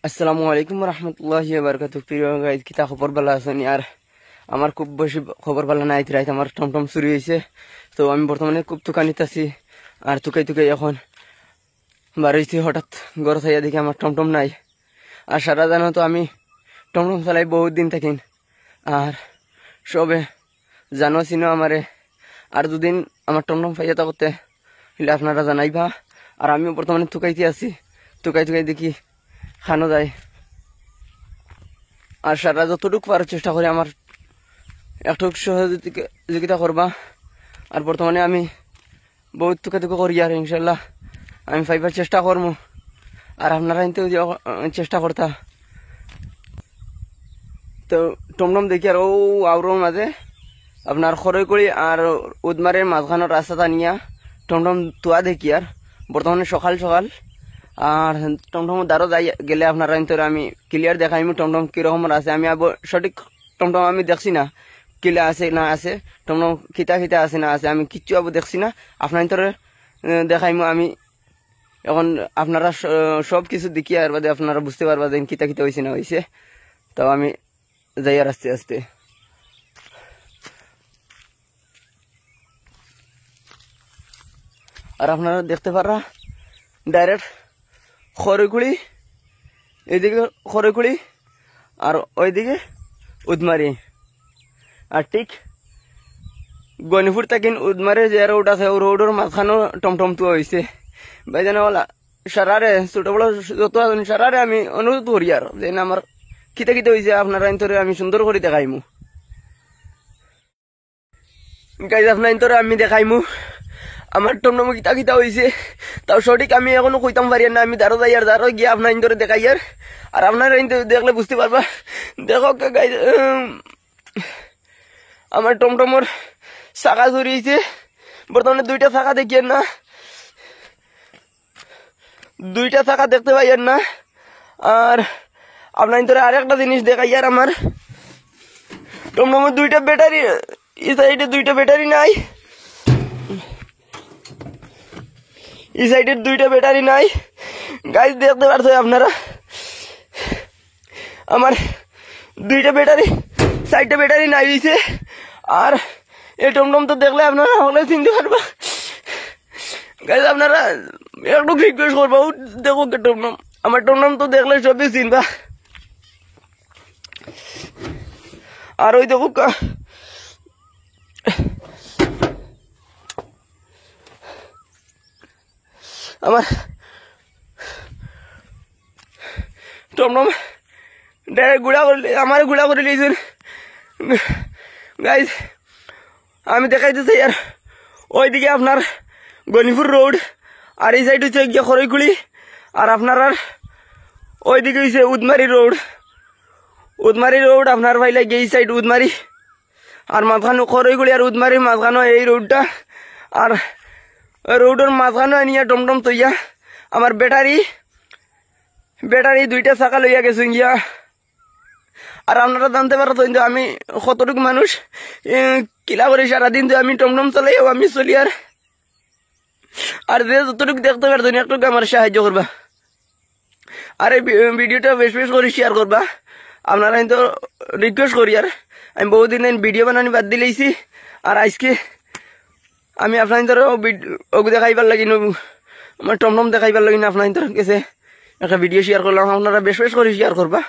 আসসালামু আলাইকুম রহমতুল্লাহি ওয়া বারাকাতুহু। প্রিয় গাইজ, কিতা খবর ভালো আছেন? আর আমার খুব বেশি খবর ভালো নাই। রাইত আমার টমটম চুরি হয়েছে, তো আমি বর্তমানে খুব তুকানিত আছি। আর তুকাই তুকাই এখন বাড়িতে হঠাৎ ঘর থাইয়া দেখি আমার টমটম নাই। আর সারা জানো তো আমি টমটম চালাই বহুত দিন থাকিন, আর সবে জানো চিনো আমারে। আর দুদিন আমার টমটম পাইয়া থাকতে হইলে আপনারা জানাইবা। আর আমিও বর্তমানে তুকাইতে আছি, তুকাই তুকাই দেখি খানো যায়। আর সারা যতটুকু পারার চেষ্টা করি আমার একটু সহযোগিতা করবা। আর বর্তমানে আমি বহুত টুকা করি, আর ইনশাল্লাহ আমি পাইবার চেষ্টা করবো। আর আপনারা কিন্তু চেষ্টা করতা। তো টমটম দেখি আর ও আউরোর মাঝে আপনার খরই করি আর উদমারের মাঝখানোর রাস্তাটা নিয়া টমটম তুয়া দেখি। আর বর্তমানে সকাল সকাল আর টমটম দ্বারা যাই গেলে আপনারা আমি ক্লিয়ার দেখাইমু টমটম কিরকম আছে। আমি সঠিক টমটম আমি দেখছি না, কিলা আছে না আছে, টমটম খিতা খিতা আছে না আছে, আমি কিচ্ছু দেখছি না। আপনার দেখাইমু আমি এখন। আপনারা সব কিছু দেখি আর বাদে আপনারা বুঝতে পারবা যে কিতা খিতা হয়েছে না হয়েছে। তো আমি যাই আর আস্তে আস্তে। আর আপনারা দেখতে পারা ডাইরেক্ট খড়কুড়ি, এইদিকে খড়কুড়ি আর ওইদিকে উদমারি। আর ঠিক গনিপুর তাকিন উদমারে যে রোড আছে ও রোডের মাঝখানেও টমটম তো হয়েছে। ভাইজান সারারে ছোট বড় যত সারারে আমি অনুরোধ করি আর যে আমার খিতে খিতে হয়েছে আপনারা ইন্তরে আমি সুন্দর করে দেখাইমু। গাইজ আপনার ইন্তরে আমি দেখাইমু আমার টমটম কিতা কিতা হয়েছে। তাও সঠিক আমি এখনো কইতাম পারি না। আমি দাঁড়ো যাই আর দাঁড়ো গিয়ে আপনার ইন্তরে দেখাই। আর আপনারা দেখলে বুঝতে পারবা। দেখো গাইজ আমার টমটমর চাকা জড়িয়েছে। বর্তমানে দুইটা চাকা দেখি না, দুইটা চাকা দেখতে পাই না। আর আপনার ইন্তরে আরেকটা জিনিস দেখাই। আর আমার টমটমের দুইটা ব্যাটারি, এই সাইডে দুইটা ব্যাটারি নাই, এই সাইডের দুইটা ব্যাটারি নাই। গাইজ দেখতে পারছো আপনারা আমার দুইটা ব্যাটারি, সাইডটা ব্যাটারি নাই দিছে। আর এই টমটম তো দেখলে আপনারা হলে চিনতে পারবা। গাইজ আপনারা একটু রিকোয়েস্ট করবা, দেখো টমটম, আমার টমটম তো দেখলে সবই চিনবা। আর ওই দেখো আমার টমটম ডাইরেক্ট গুড়া করে আমার গুড়া করে লিয়েছেন। গাইজ আমি দেখাইতেছি আর ওইদিকে আপনার গনিপুর রোড, আর এই সাইড হচ্ছে গিয়ে খড়ইকুড়ি, আর আপনার আর ওইদিকে হচ্ছে উদমারি রোড। উদমারি রোড আপনার ভাই লাগে এই সাইড উদমারি, আর মাঝখানো খড়ইকুড়ি আর উদমারি মাঝখানো এই রোডটা। আর রোডের মাঝখানো নিয়ে টমটম তৈয়া আমার ব্যাটারি দুইটা চাকা লইয়া গেছে গিয়া। আর আপনারা জানতে পারো তো আমি কতটুকু মানুষ কিলা করি সারাদিন তো আমি টমটম চালাইও আমি চলি। আর যে যতটুকু দেখতে পারতো একটু আমার সাহায্য করবা। আর এই ভিডিওটা বেশ করে শেয়ার করবা। আপনারা কিন্তু রিকোয়েস্ট করি। আর আমি বহুদিন ভিডিও বানানি বাদ দিলেইছি, আর আজকে আমি আপনার দেখাইবার লাগি আমার টমটম দেখাইবার লাগি না আপনার কাছে একটা ভিডিও শেয়ার করলাম। আপনারা বেশ করে শেয়ার করবা।